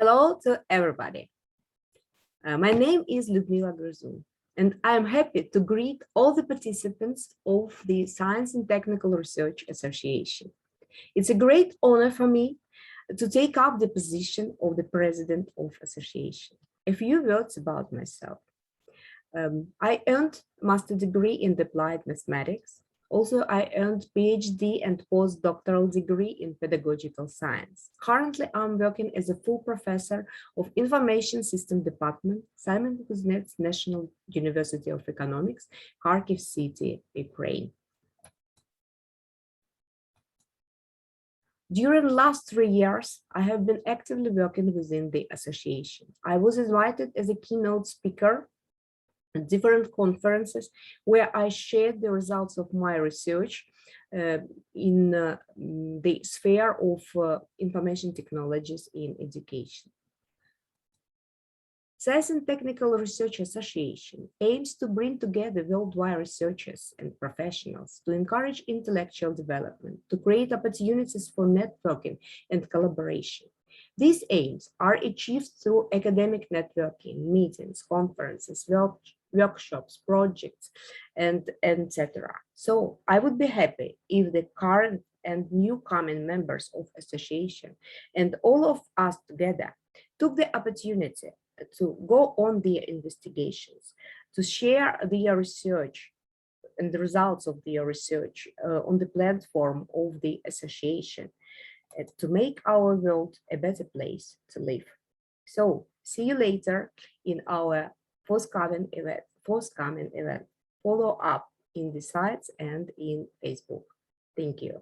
Hello to everybody. My name is Liudmyla Gryzun, and I am happy to greet all the participants of the Science and Technical Research Association. It's a great honor for me to take up the position of the president of association. A few words about myself. I earned master's degree in applied mathematics. Also, I earned PhD and postdoctoral degree in pedagogical science. Currently, I'm working as a full professor of Information System Department, Salient Kuznets National University of Economics, Kharkiv City, Ukraine. During the last 3 years, I have been actively working within the association. I was invited as a keynote speaker at different conferences where I shared the results of my research in the sphere of information technologies in education. Science and Technical Research Association aims to bring together worldwide researchers and professionals to encourage intellectual development, to create opportunities for networking and collaboration. These aims are achieved through academic networking, meetings, conferences, workshops, projects, and etc. So I would be happy if the current and new coming members of association and all of us together took the opportunity to go on their investigations, to share their research and the results of their research on the platform of the association to make our world a better place to live. So see you later in our forthcoming event. Follow up in the sites and in Facebook. Thank you.